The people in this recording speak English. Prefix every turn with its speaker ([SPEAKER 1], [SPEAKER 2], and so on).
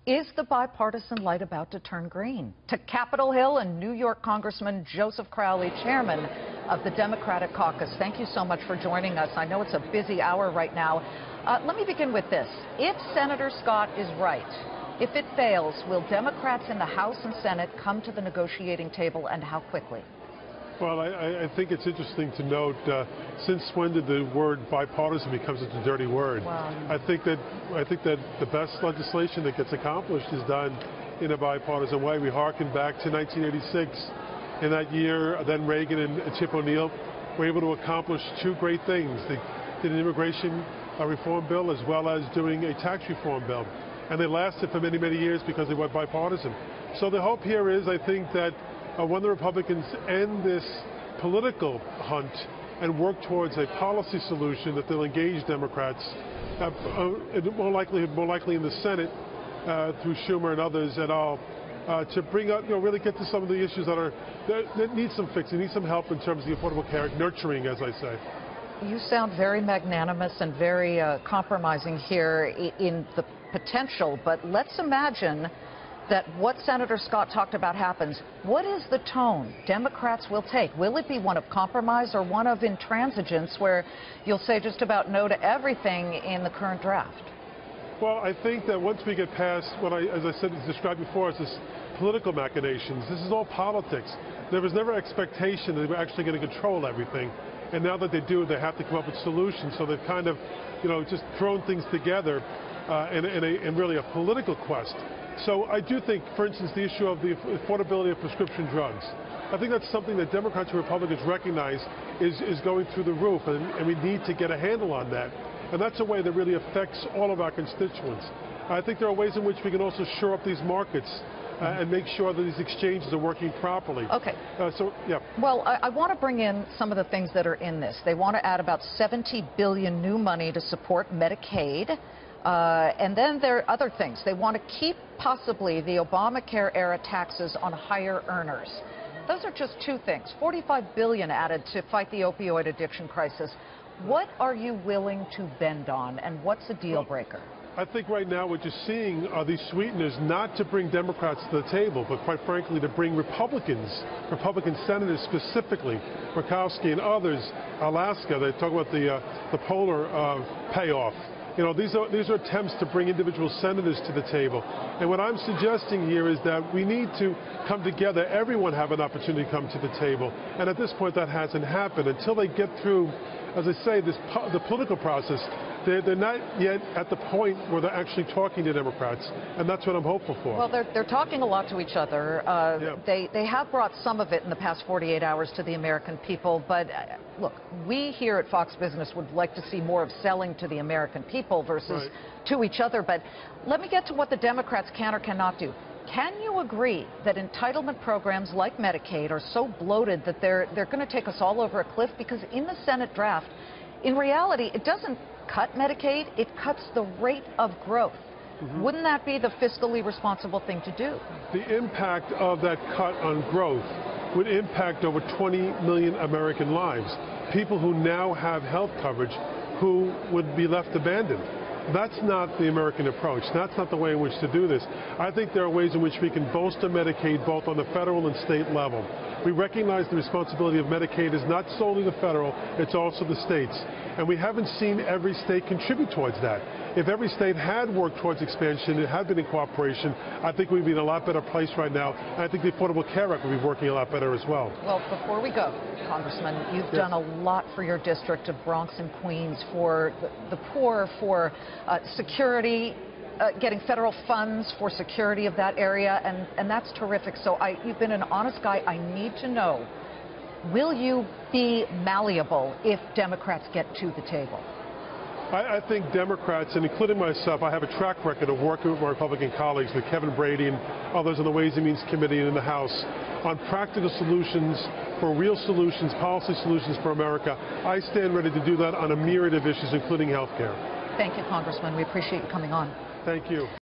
[SPEAKER 1] Is the bipartisan light about to turn green? To Capitol Hill and New York Congressman Joseph Crowley, chairman of the Democratic caucus. Thank you so much for joining us. I know it's a busy hour right now. Let me begin with this. If Senator Scott is right, if it fails, will Democrats in the House and Senate come to the negotiating table, and how quickly?
[SPEAKER 2] Well, I think it's interesting to note, since when did the word bipartisan become such a dirty word?
[SPEAKER 1] Wow.
[SPEAKER 2] I think that the best legislation that gets accomplished is done in a bipartisan way. We harken back to 1986. In that year, then Reagan and Chip O'Neill were able to accomplish two great things. They did an immigration reform bill as well as doing a tax reform bill. And they lasted for many, many years because they were bipartisan. So the hope here is, I think, that when the Republicans end this political hunt and work towards a policy solution, that they'll engage Democrats, more likely in the Senate through Schumer and others et al., to bring up, really get to some of the issues that need some fixing, need some help in terms of the Affordable Care Act, nurturing, as I say.
[SPEAKER 1] You sound very magnanimous and very compromising here in the potential, but let's imagine that what Senator Scott talked about happens. What is the tone Democrats will take? Will it be one of compromise or one of intransigence, where you'll say just about no to everything in the current draft?
[SPEAKER 2] Well, I think that once we get past what as I said, described before, as this political machinations, this is all politics. There was never expectation that they were actually going to control everything. And now that they do, they have to come up with solutions. So they've kind of, just thrown things together in really a political quest. So I do think, for instance, the issue of the affordability of prescription drugs, I think that's something that Democrats and Republicans recognize is going through the roof, and we need to get a handle on that. And that's a way that really affects all of our constituents. I think there are ways in which we can also shore up these markets and make sure that these exchanges are working properly.
[SPEAKER 1] Okay.
[SPEAKER 2] Yeah.
[SPEAKER 1] Well, I want to bring in some of the things that are in this. They want to add about $70 billion new money to support Medicaid. And then there are other things. They want to keep possibly the Obamacare-era taxes on higher earners. Those are just two things. $45 billion added to fight the opioid addiction crisis. What are you willing to bend on, and what's a deal breaker?
[SPEAKER 2] I think right now what you're seeing are these sweeteners not to bring Democrats to the table, but quite frankly to bring Republican senators specifically, Murkowski and others, Alaska. They talk about the polar payoff. These are attempts to bring individual senators to the table. And what I'm suggesting here is that we need to come together, everyone have an opportunity to come to the table. And at this point that hasn't happened. Until they get through, as I say, the political process, they're not yet at the point where they're actually talking to Democrats, and that's what I'm hopeful for.
[SPEAKER 1] Well, they're talking a lot to each other. They have brought some of it in the past 48 hours to the American people, but look, we here at Fox Business would like to see more of selling to the American people versus to each other. But let me get to what the Democrats can or cannot do. Can you agree that entitlement programs like Medicaid are so bloated that they're going to take us all over a cliff? Because in the Senate draft, in reality, it doesn't cut Medicaid, it cuts the rate of growth. Wouldn't that be the fiscally responsible thing to do?
[SPEAKER 2] The impact of that cut on growth would impact over 20 million American lives, people who now have health coverage who would be left abandoned. That's not the American approach. That's not the way in which to do this. I think there are ways in which we can bolster Medicaid both on the federal and state level. We recognize the responsibility of Medicaid is not solely the federal, it's also the states. And we haven't seen every state contribute towards that. If every state had worked towards expansion, it had been in cooperation, I think we'd be in a lot better place right now. And I think the Affordable Care Act would be working a lot better as well.
[SPEAKER 1] Well, before we go, Congressman, you've done a lot for your district of Bronx and Queens, for the poor, for security, getting federal funds for security of that area, and that's terrific. So you've been an honest guy. I need to know, will you be malleable if Democrats get to the table?
[SPEAKER 2] I think Democrats, and including myself, I have a track record of working with my Republican colleagues, with Kevin Brady and others on the Ways and Means Committee and in the House, on practical solutions, for real solutions, policy solutions for America. I stand ready to do that on a myriad of issues, including health care.
[SPEAKER 1] Thank you, Congressman. We appreciate you coming on.
[SPEAKER 2] Thank you.